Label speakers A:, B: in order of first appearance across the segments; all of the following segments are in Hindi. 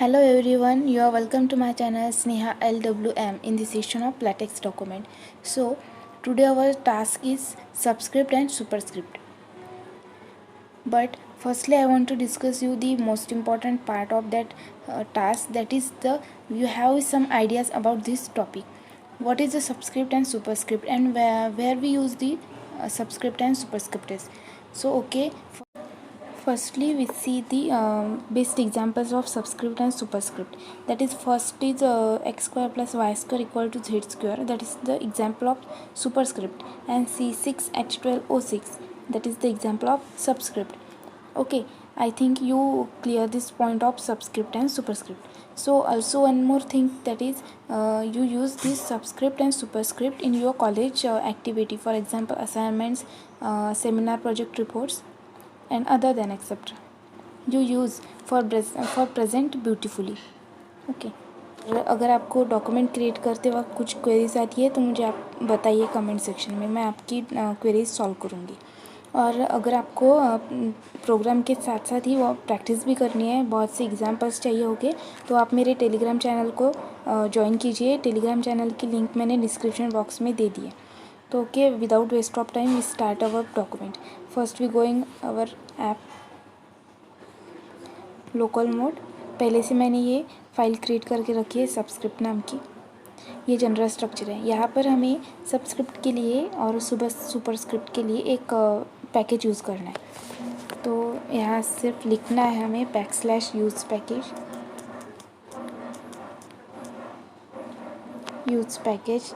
A: Hello everyone, you are welcome to my channel Sneha LWM in the section of latex document. So today our task is subscript and superscript. But firstly I want to discuss you the most important part of that task, that is you have some ideas about this topic. What is the subscript and superscript and where we use the subscript and superscript is. So okay, firstly, we see the best examples of subscript and superscript. That is, first is x square plus y square equal to z square. That is the example of superscript. And C6H12O6. That is the example of subscript. Okay, I think you clear this point of subscript and superscript. So also one more thing, that is you use this subscript and superscript in your college activity. For example, assignments, seminar project reports and other than etc. You use for present beautifully. Okay अगर आपको डॉक्यूमेंट क्रिएट करते वक्त कुछ क्वेरीज आती है तो मुझे आप बताइए कमेंट सेक्शन में, मैं आपकी क्वेरीज सॉल्व करूँगी. और अगर आपको प्रोग्राम के साथ साथ ही वो प्रैक्टिस भी करनी है, बहुत से एग्जांपल्स चाहिए होंगे, तो आप मेरे टेलीग्राम चैनल को ज्वाइन कीजिए. टेलीग्राम चैनल की लिंक मैंने डिस्क्रिप्शन बॉक्स में दे दी है. तो okay, without waste of time we start our document. First we going our app local mode. पहले से मैंने ये फाइल क्रिएट करके रखी है सबस्क्रिप्ट नाम की. ये जनरल स्ट्रक्चर है. यहाँ पर हमें सबस्क्रिप्ट के लिए और सुपरस्क्रिप्ट के लिए एक पैकेज यूज़ करना है. तो यहाँ सिर्फ लिखना है हमें \use package, use package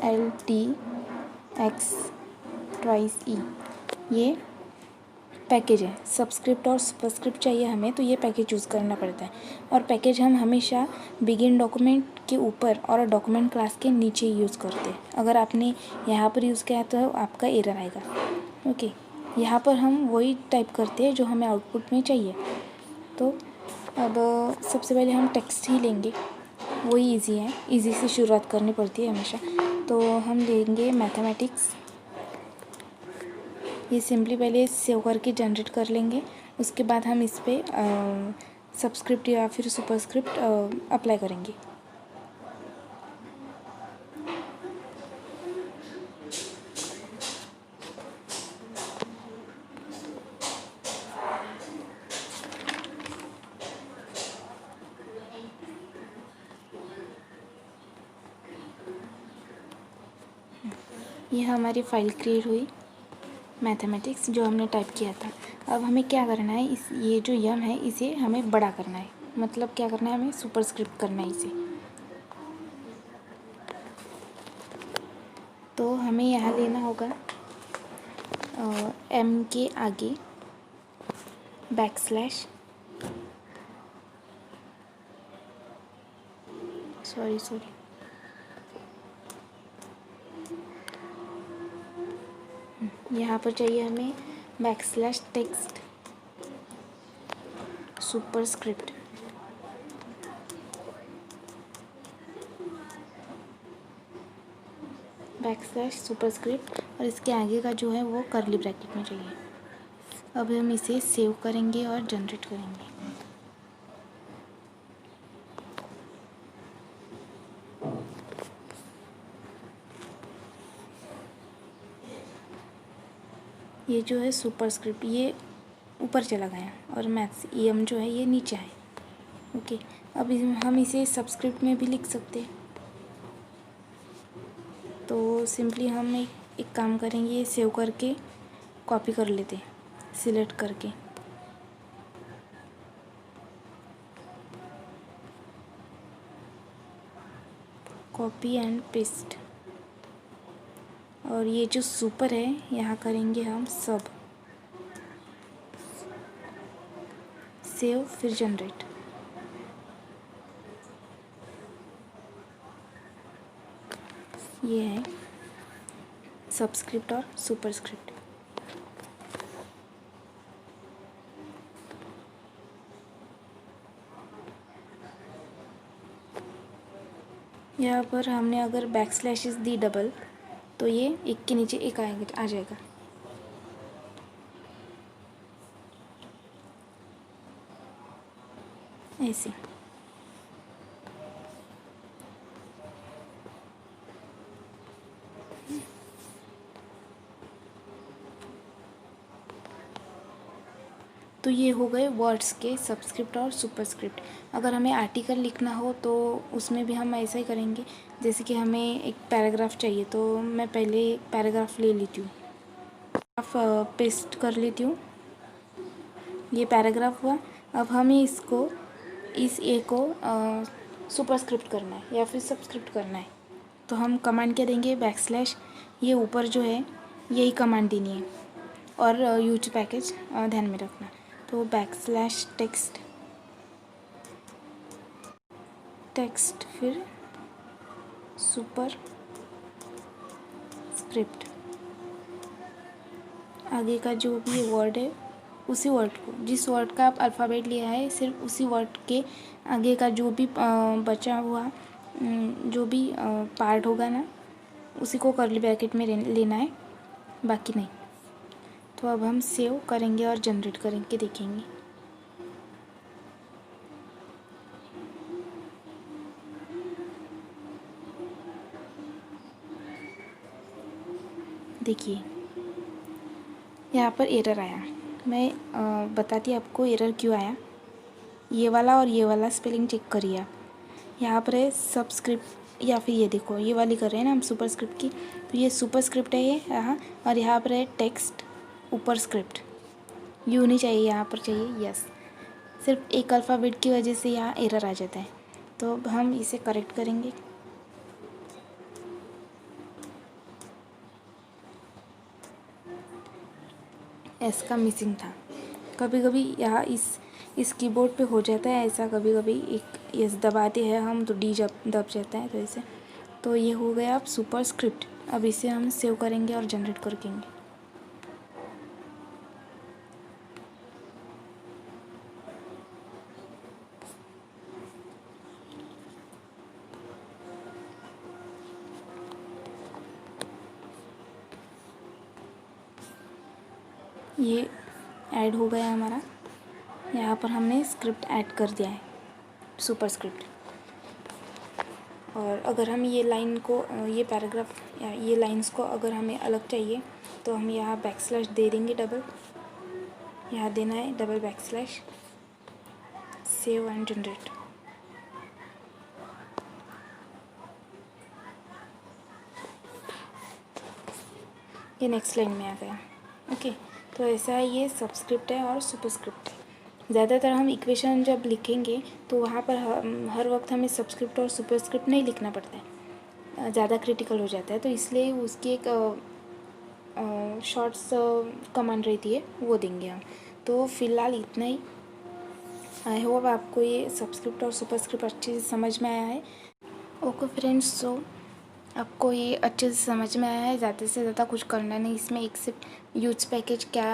A: FIXLTX2E. ये पैकेज है. सब्सक्रिप्ट और सुपरस्क्रिप्ट चाहिए हमें, तो ये पैकेज यूज़ करना पड़ता है. और पैकेज हम हमेशा बिगिन डॉक्यूमेंट के ऊपर और डॉक्यूमेंट क्लास के नीचे यूज़ करते हैं. अगर आपने यहाँ पर यूज़ किया तो आपका एरर आएगा. ओके, यहाँ पर हम वही टाइप करते हैं जो हमें आउटपुट में चाहिए. तो अब सबसे पहले हम टेक्स्ट ही लेंगे, वही इजी है. इजी से शुरुआत करनी पड़ती है हमेशा. तो हम लेंगे मैथमेटिक्स. ये सिंपली पहले सेव करके जनरेट कर लेंगे. उसके बाद हम इस पर सबस्क्रिप्ट या फिर सुपरस्क्रिप्ट अप्लाई करेंगे. ये हमारी फाइल क्रिएट हुई मैथमेटिक्स, जो हमने टाइप किया था. अब हमें क्या करना है, इस ये जो यम है इसे हमें बड़ा करना है. मतलब क्या करना है, हमें सुपरस्क्रिप्ट करना है इसे. तो हमें यहाँ लेना होगा एम के आगे बैकस्लैश, सॉरी यहाँ पर चाहिए हमें backslash text superscript. Backslash superscript और इसके आगे का जो है वो कर्ली ब्रैकेट में चाहिए. अब हम इसे सेव करेंगे और जनरेट करेंगे. ये जो है सुपरस्क्रिप्ट ये ऊपर चला गया और मैथ्स एम जो है ये नीचे है. ओके, अब हम इसे सबस्क्रिप्ट में भी लिख सकते हैं. तो सिंपली हम एक काम करेंगे, ये सेव करके कॉपी कर लेते हैं, सिलेक्ट करके. Copy and paste. और ये जो सुपर है यहाँ करेंगे हम सब, सेव फिर जनरेट. ये है सबस्क्रिप्ट और सुपरस्क्रिप्ट. यहाँ पर हमने अगर बैकस्लैशेस दी डबल तो ये एक के नीचे एक आ जाएगा. ऐसे। तो ये हो गए वर्ड्स के सबस्क्रिप्ट और सुपरस्क्रिप्ट। अगर हमें आर्टिकल लिखना हो तो उसमें भी हम ऐसा ही करेंगे। जैसे कि हमें एक पैराग्राफ चाहिए तो मैं पहले एक पैराग्राफ ले लेती हूँ, पेस्ट कर लेती हूँ। ये पैराग्राफ हुआ। अब हमें इसको इस ए को सुपरस्क्रिप्ट करना है या फिर सबस्क्रिप्ट करना है तो हम कमांड क्या देंगे, बैकस्लैश। ये ऊपर जो है यही कमांड देनी है और यूज पैकेज ध्यान में रखना। तो बैकस्लैश टेक्स्ट फिर सुपर स्क्रिप्ट। आगे का जो भी वर्ड है उसी वर्ड को, जिस वर्ड का आप अल्फ़ाबेट लिया है सिर्फ उसी वर्ड के आगे का जो भी बचा हुआ जो भी पार्ट होगा ना उसी को कर्ली ब्रैकेट में लेना है, बाकी नहीं। तो अब हम सेव करेंगे और जनरेट करके देखेंगे। देखिए यहाँ पर एरर आया। मैं बताती आपको एरर क्यों आया। ये वाला और ये वाला स्पेलिंग चेक करिए आप। यहाँ पर है सबस्क्रिप्ट या फिर ये देखो ये वाली कर रहे हैं ना हम सुपरस्क्रिप्ट की, तो ये सुपरस्क्रिप्ट है ये यहाँ, और यहाँ पर है टेक्स्ट ऊपर स्क्रिप्ट। यूँ नहीं चाहिए, यहाँ पर चाहिए यस। सिर्फ एक अल्फ़ाबेट की वजह से यहाँ एरर आ जाता है। तो अब हम इसे करेक्ट करेंगे। एस का मिसिंग था। कभी कभी यहाँ इस कीबोर्ड पे हो जाता है ऐसा, कभी कभी एक एस दबाते हैं हम तो डी जब दब जाता है तो ऐसे। तो ये हो गया अब सुपर स्क्रिप्ट। अब इसे हम सेव करेंगे और जनरेट करेंगे। ये ऐड हो गया हमारा। यहाँ पर हमने स्क्रिप्ट ऐड कर दिया है, सुपर स्क्रिप्ट। और अगर हम ये लाइन को, ये पैराग्राफ या ये लाइंस को अगर हमें अलग चाहिए तो हम यहाँ बैकस्लैश दे देंगे डबल। यहाँ देना है double backslash, save and generate. ये नेक्स्ट लाइन में आ गया। ओके, तो ऐसा है, ये सबस्क्रिप्ट है और सुपरस्क्रिप्ट है। ज़्यादातर हम इक्वेशन जब लिखेंगे तो वहाँ पर हर वक्त हमें सबस्क्रिप्ट और सुपरस्क्रिप्ट नहीं लिखना पड़ता है, ज़्यादा क्रिटिकल हो जाता है। तो इसलिए उसकी एक शॉर्ट्स कमांड रहती है, वो देंगे हम। तो फ़िलहाल इतना ही। आई होप आपको ये सबस्क्रिप्ट और सुपरस्क्रिप्ट अच्छे से समझ में आया है। ओके फ्रेंड्स, सो आपको ये अच्छे से समझ में आया है। ज़्यादा से ज़्यादा कुछ करना नहीं इसमें, एक सिर्फ यूज पैकेज क्या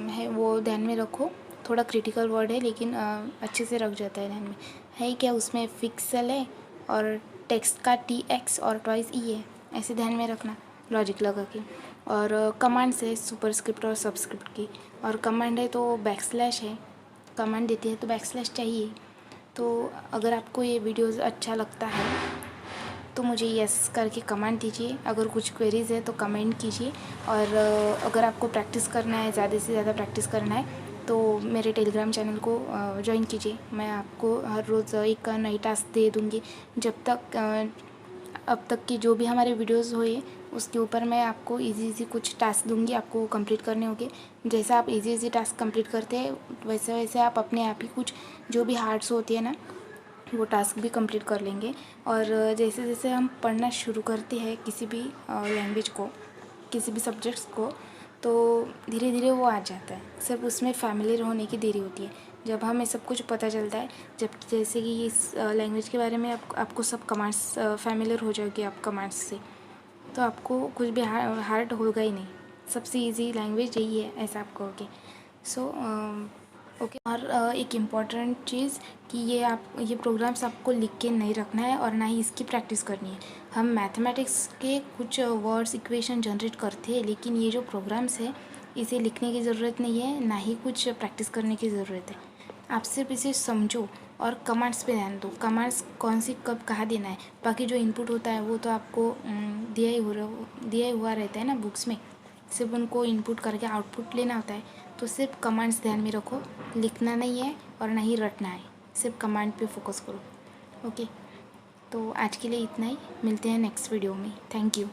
A: है वो ध्यान में रखो। थोड़ा क्रिटिकल वर्ड है लेकिन अच्छे से रख जाता है ध्यान में। है क्या उसमें फिक्सल है और टेक्स्ट का TX और ट्वाइस E है, ऐसे ध्यान में रखना लॉजिक लगा के। और कमांड्स है सुपरस्क्रिप्ट और सबस्क्रिप्ट की, और कमांड है तो बैकस्लैश है, कमांड देती है तो बैकस्लैश चाहिए। तो अगर आपको ये वीडियोज़ अच्छा लगता है तो मुझे यस करके कमेंट दीजिए। अगर कुछ क्वेरीज़ है तो कमेंट कीजिए। और अगर आपको प्रैक्टिस करना है, ज़्यादा से ज़्यादा प्रैक्टिस करना है तो मेरे टेलीग्राम चैनल को ज्वाइन कीजिए। मैं आपको हर रोज़ एक नई टास्क दे दूँगी। जब तक अब तक की जो भी हमारे वीडियोस हुए उसके ऊपर मैं आपको इजी कुछ टास्क दूंगी, आपको कंप्लीट करने होंगे। जैसा आप इजी टास्क कंप्लीट करते हैं वैसे वैसे आप अपने आप ही कुछ जो भी हार्ड्स होती है ना वो टास्क भी कंप्लीट कर लेंगे। और जैसे जैसे हम पढ़ना शुरू करते हैं किसी भी लैंग्वेज को, किसी भी सब्जेक्ट्स को, तो धीरे धीरे वो आ जाता है। सिर्फ उसमें फैमिलियर होने की देरी होती है। जब हमें सब कुछ पता चलता है, जब जैसे कि इस लैंग्वेज के बारे में आपको सब कमांड्स फैमिलियर हो जाओगे आप कमांड्स से, तो आपको कुछ भी हार्ड होगा ही नहीं। सबसे इजी लैंग्वेज यही है, ऐसा आप कहोगे। So okay. और एक इम्पॉर्टेंट चीज़ कि ये प्रोग्राम्स आपको लिख के नहीं रखना है और ना ही इसकी प्रैक्टिस करनी है। हम मैथमेटिक्स के कुछ वर्ड्स इक्वेशन जनरेट करते हैं, लेकिन ये जो प्रोग्राम्स है इसे लिखने की ज़रूरत नहीं है, ना ही कुछ प्रैक्टिस करने की ज़रूरत है। आप सिर्फ इसे समझो और कमांड्स पे ध्यान दो, कमांड्स कौन सी कब कहाँ देना है। बाकी जो इनपुट होता है वो तो आपको दिया ही हुआ रहता है ना बुक्स में, सिर्फ उनको इनपुट करके आउटपुट लेना होता है। तो सिर्फ कमांड्स ध्यान में रखो, लिखना नहीं है और ना ही रटना है, सिर्फ कमांड पे फोकस करो। ओके, तो आज के लिए इतना ही, मिलते हैं नेक्स्ट वीडियो में। Thank you.